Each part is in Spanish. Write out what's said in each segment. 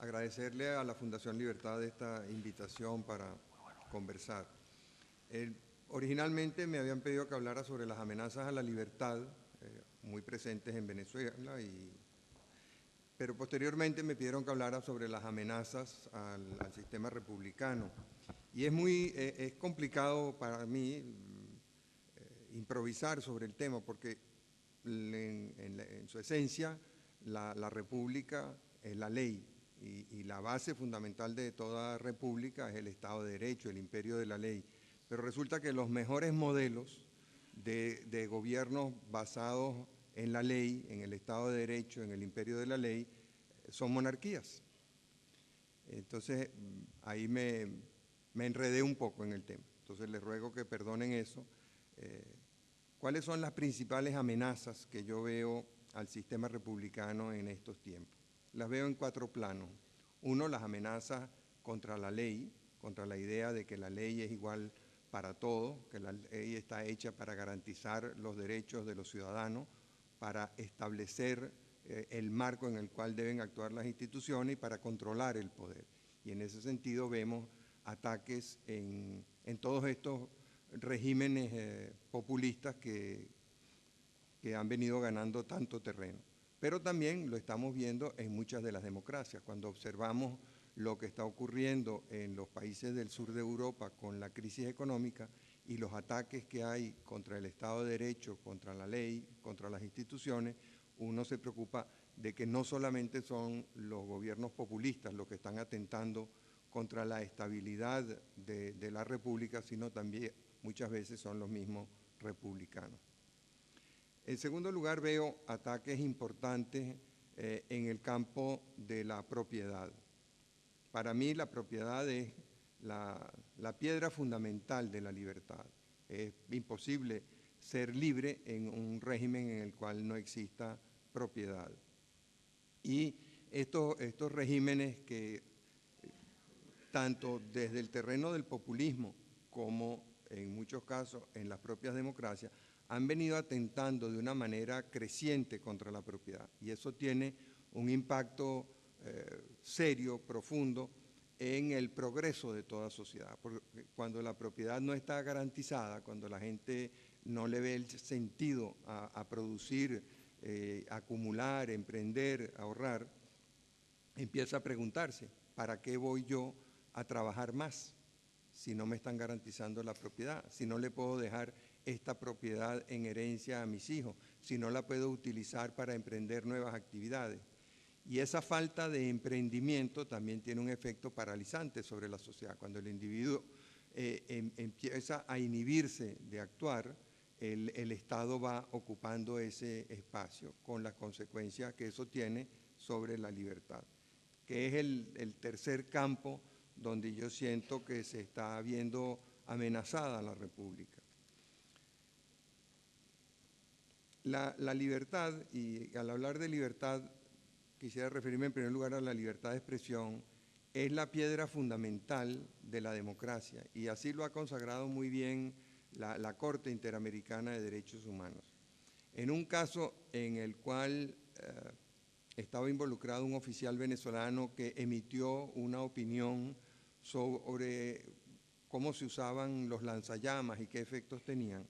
agradecerle a la Fundación Libertad esta invitación para conversar. Originalmente me habían pedido que hablara sobre las amenazas a la libertad, muy presentes en Venezuela, pero posteriormente me pidieron que hablara sobre las amenazas al sistema republicano. Y es complicado para mí improvisar sobre el tema, porque en su esencia la república es la ley, y la base fundamental de toda república es el Estado de Derecho, el imperio de la ley. Pero resulta que los mejores modelos de gobiernos basados en la ley, en el Estado de Derecho, en el imperio de la ley, son monarquías. Entonces, ahí me enredé un poco en el tema. Entonces, les ruego que perdonen eso. ¿Cuáles son las principales amenazas que yo veo al sistema republicano en estos tiempos? Las veo en 4 planos. Uno, las amenazas contra la ley, contra la idea de que la ley es igual para todos, que la ley está hecha para garantizar los derechos de los ciudadanos, para establecer el marco en el cual deben actuar las instituciones y para controlar el poder. Y en ese sentido vemos ataques en todos estos regímenes populistas que han venido ganando tanto terreno. Pero también lo estamos viendo en muchas de las democracias. Cuando observamos lo que está ocurriendo en los países del sur de Europa con la crisis económica y los ataques que hay contra el Estado de Derecho, contra la ley, contra las instituciones, uno se preocupa de que no solamente son los gobiernos populistas los que están atentando contra la estabilidad de la república, sino también muchas veces son los mismos republicanos. En segundo lugar, veo ataques importantes en el campo de la propiedad. Para mí la propiedad es la piedra fundamental de la libertad. Es imposible ser libre en un régimen en el cual no exista propiedad. Y estos regímenes que tanto desde el terreno del populismo como en muchos casos en las propias democracias han venido atentando de una manera creciente contra la propiedad. Y eso tiene un impacto serio, profundo, en el progreso de toda sociedad. Porque cuando la propiedad no está garantizada, cuando la gente no le ve el sentido a producir, acumular, emprender, ahorrar, empieza a preguntarse, ¿para qué voy yo a trabajar más si no me están garantizando la propiedad? Si no le puedo dejar esta propiedad en herencia a mis hijos, si no la puedo utilizar para emprender nuevas actividades. Y esa falta de emprendimiento también tiene un efecto paralizante sobre la sociedad. Cuando el individuo empieza a inhibirse de actuar, el Estado va ocupando ese espacio con las consecuencias que eso tiene sobre la libertad, que es el tercer campo donde yo siento que se está viendo amenazada la república. La libertad, y al hablar de libertad quisiera referirme en primer lugar a la libertad de expresión, es la piedra fundamental de la democracia, y así lo ha consagrado muy bien la Corte Interamericana de Derechos Humanos. En un caso en el cual estaba involucrado un oficial venezolano que emitió una opinión sobre cómo se usaban los lanzallamas y qué efectos tenían,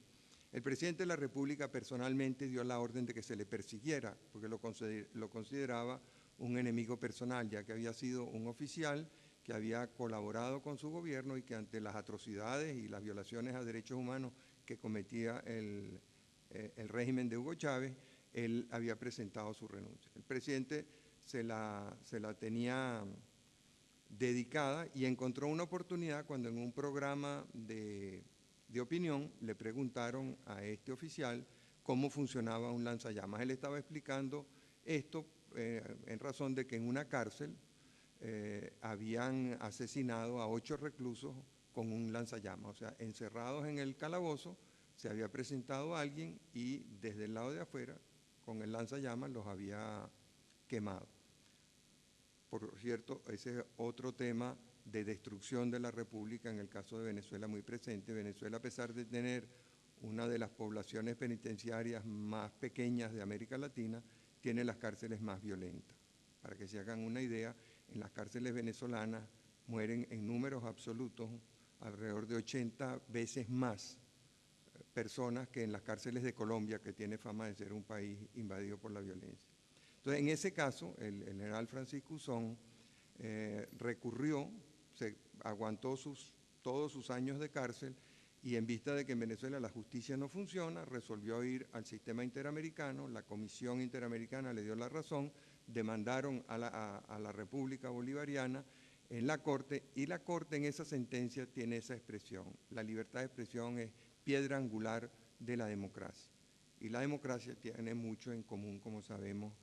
el presidente de la República personalmente dio la orden de que se le persiguiera, porque lo consideraba un enemigo personal, ya que había sido un oficial que había colaborado con su gobierno y que ante las atrocidades y las violaciones a derechos humanos que cometía el régimen de Hugo Chávez, él había presentado su renuncia. El presidente se la tenía dedicada y encontró una oportunidad cuando en un programa de opinión le preguntaron a este oficial cómo funcionaba un lanzallamas. Él estaba explicando esto en razón de que en una cárcel habían asesinado a 8 reclusos con un lanzallamas, o sea, encerrados en el calabozo, se había presentado alguien y desde el lado de afuera, con el lanzallamas, los había quemado. Por cierto, ese es otro tema de destrucción de la República, en el caso de Venezuela muy presente. Venezuela, a pesar de tener una de las poblaciones penitenciarias más pequeñas de América Latina, tiene las cárceles más violentas. Para que se hagan una idea, en las cárceles venezolanas mueren en números absolutos alrededor de 80 veces más personas que en las cárceles de Colombia, que tiene fama de ser un país invadido por la violencia. Entonces, en ese caso, el general Francisco Uzón recurrió, se aguantó todos sus años de cárcel y en vista de que en Venezuela la justicia no funciona, resolvió ir al sistema interamericano, la Comisión Interamericana le dio la razón, demandaron a la República Bolivariana en la Corte, y la Corte en esa sentencia tiene esa expresión: la libertad de expresión es piedra angular de la democracia. Y la democracia tiene mucho en común, como sabemos,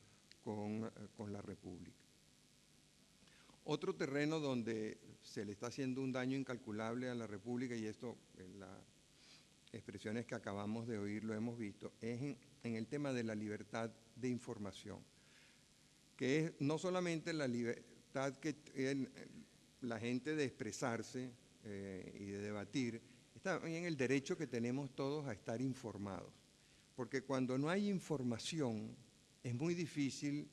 con la República. Otro terreno donde se le está haciendo un daño incalculable a la República, y esto en las expresiones que acabamos de oír lo hemos visto, es en el tema de la libertad de información, que es no solamente la libertad que tiene la gente de expresarse y de debatir, está también el derecho que tenemos todos a estar informados, porque cuando no hay información es muy difícil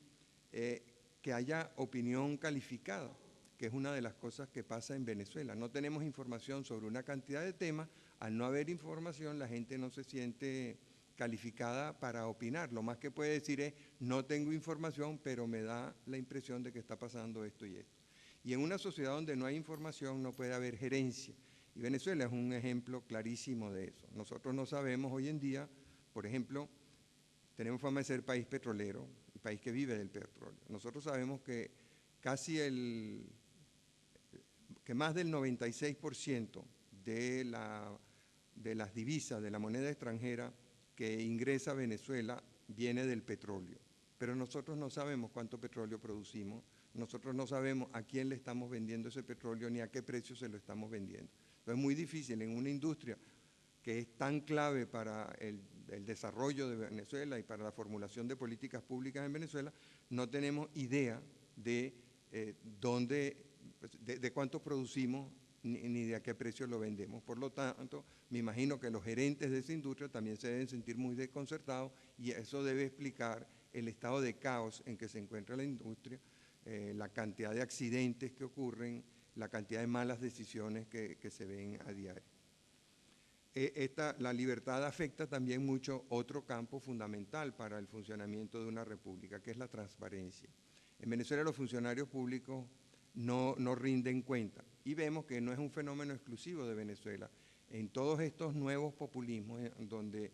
que haya opinión calificada, que es una de las cosas que pasa en Venezuela. No tenemos información sobre una cantidad de temas. Al no haber información, la gente no se siente calificada para opinar. Lo más que puede decir es: no tengo información, pero me da la impresión de que está pasando esto y esto. Y en una sociedad donde no hay información no puede haber gerencia. Y Venezuela es un ejemplo clarísimo de eso. Nosotros no sabemos hoy en día, por ejemplo, tenemos fama de ser país petrolero, el país que vive del petróleo. Nosotros sabemos que más del 96% de las divisas, de la moneda extranjera que ingresa a Venezuela viene del petróleo. Pero nosotros no sabemos cuánto petróleo producimos, nosotros no sabemos a quién le estamos vendiendo ese petróleo ni a qué precio se lo estamos vendiendo. Entonces es muy difícil en una industria que es tan clave para el desarrollo de Venezuela y para la formulación de políticas públicas en Venezuela, no tenemos idea de cuánto producimos ni de a qué precio lo vendemos. Por lo tanto, me imagino que los gerentes de esa industria también se deben sentir muy desconcertados, y eso debe explicar el estado de caos en que se encuentra la industria, la cantidad de accidentes que ocurren, la cantidad de malas decisiones que se ven a diario. La libertad afecta también mucho otro campo fundamental para el funcionamiento de una república, que es la transparencia. En Venezuela los funcionarios públicos no rinden cuenta, y vemos que no es un fenómeno exclusivo de Venezuela. En todos estos nuevos populismos, donde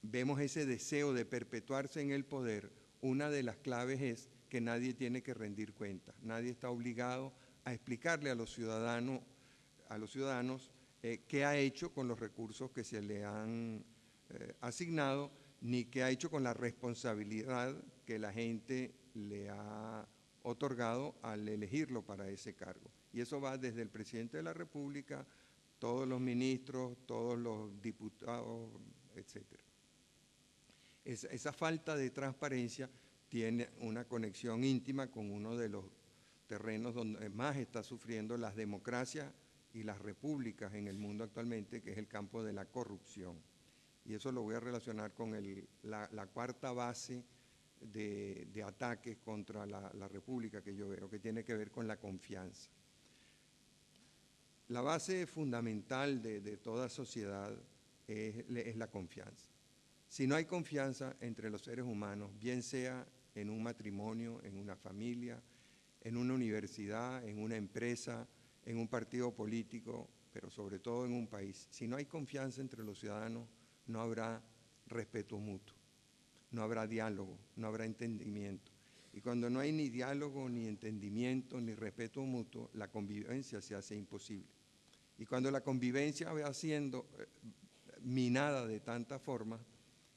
vemos ese deseo de perpetuarse en el poder, una de las claves es que nadie tiene que rendir cuentas, nadie está obligado a explicarle a los ciudadanos qué ha hecho con los recursos que se le han asignado, ni qué ha hecho con la responsabilidad que la gente le ha otorgado al elegirlo para ese cargo. Y eso va desde el presidente de la República, todos los ministros, todos los diputados, etc. Esa falta de transparencia tiene una conexión íntima con uno de los terrenos donde más está sufriendo las democracias y las repúblicas en el mundo actualmente, que es el campo de la corrupción. Y eso lo voy a relacionar con la cuarta base de ataques contra la república que yo veo, que tiene que ver con la confianza. La base fundamental de toda sociedad es la confianza. Si no hay confianza entre los seres humanos, bien sea en un matrimonio, en una familia, en una universidad, en una empresa, en un partido político, pero sobre todo en un país, si no hay confianza entre los ciudadanos, no habrá respeto mutuo, no habrá diálogo, no habrá entendimiento. Y cuando no hay ni diálogo, ni entendimiento, ni respeto mutuo, la convivencia se hace imposible. Y cuando la convivencia va siendo minada de tanta forma,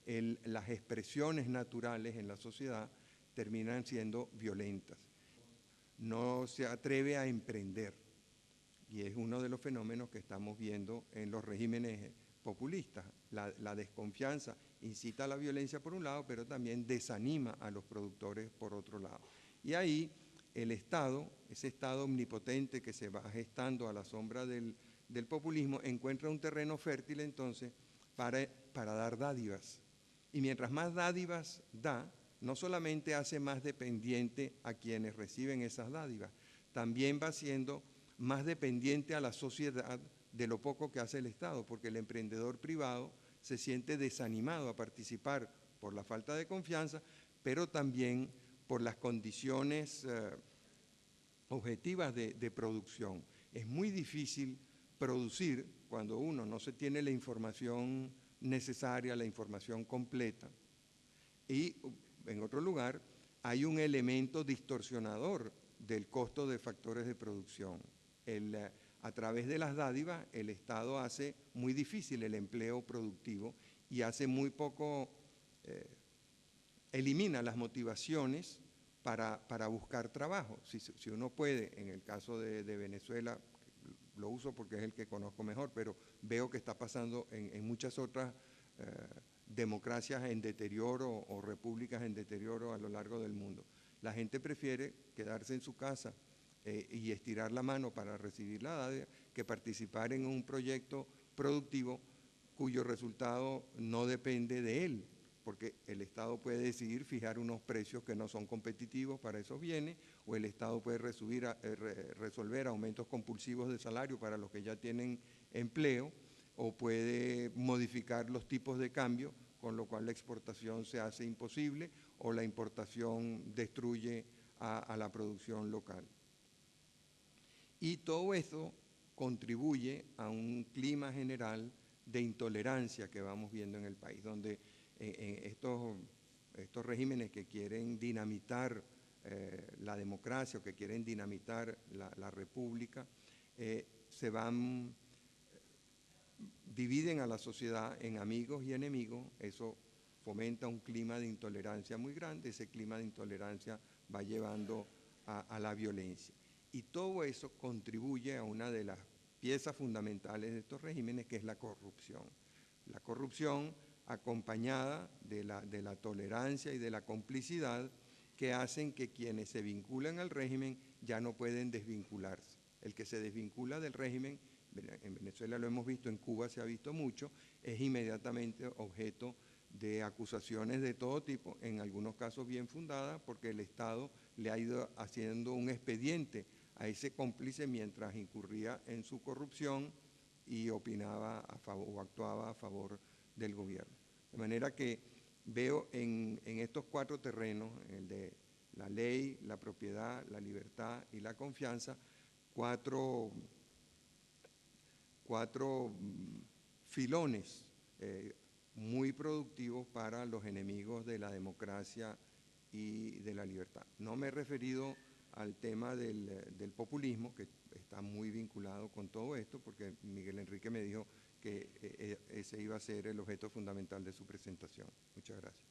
las expresiones naturales en la sociedad terminan siendo violentas. No se atreve a emprender, y es uno de los fenómenos que estamos viendo en los regímenes populistas. La desconfianza incita a la violencia por un lado, pero también desanima a los productores por otro lado. Y ahí el Estado, ese Estado omnipotente que se va gestando a la sombra del populismo, encuentra un terreno fértil entonces para dar dádivas. Y mientras más dádivas da, no solamente hace más dependiente a quienes reciben esas dádivas, también va siendo más dependiente a la sociedad de lo poco que hace el Estado, porque el emprendedor privado se siente desanimado a participar por la falta de confianza, pero también por las condiciones objetivas de producción. Es muy difícil producir cuando uno no se tiene la información necesaria, la información completa. Y en otro lugar, hay un elemento distorsionador del costo de factores de producción. A través de las dádivas, el Estado hace muy difícil el empleo productivo y hace muy poco, elimina las motivaciones para buscar trabajo. Si uno puede, en el caso de Venezuela, lo uso porque es el que conozco mejor, pero veo que está pasando en muchas otras democracias en deterioro o repúblicas en deterioro a lo largo del mundo. La gente prefiere quedarse en su casa y estirar la mano para recibir la dádiva que participar en un proyecto productivo cuyo resultado no depende de él, porque el Estado puede decidir fijar unos precios que no son competitivos para esos bienes, o el Estado puede resolver aumentos compulsivos de salario para los que ya tienen empleo, o puede modificar los tipos de cambio, con lo cual la exportación se hace imposible o la importación destruye a la producción local. Y todo eso contribuye a un clima general de intolerancia que vamos viendo en el país, donde estos regímenes que quieren dinamitar la democracia o que quieren dinamitar la república, dividen a la sociedad en amigos y enemigos. Eso fomenta un clima de intolerancia muy grande. Ese clima de intolerancia va llevando a la violencia. Y todo eso contribuye a una de las piezas fundamentales de estos regímenes, que es la corrupción. La corrupción acompañada de la tolerancia y de la complicidad, que hacen que quienes se vinculan al régimen ya no pueden desvincularse. El que se desvincula del régimen, en Venezuela lo hemos visto, en Cuba se ha visto mucho, es inmediatamente objeto de acusaciones de todo tipo, en algunos casos bien fundadas, porque el Estado le ha ido haciendo un expediente a ese cómplice mientras incurría en su corrupción y opinaba a favor, o actuaba a favor del gobierno. De manera que veo en estos 4 terrenos, el de la ley, la propiedad, la libertad y la confianza, cuatro filones muy productivos para los enemigos de la democracia y de la libertad. No me he referido al tema del populismo, que está muy vinculado con todo esto, porque Miguel Enrique me dijo que ese iba a ser el objeto fundamental de su presentación. Muchas gracias.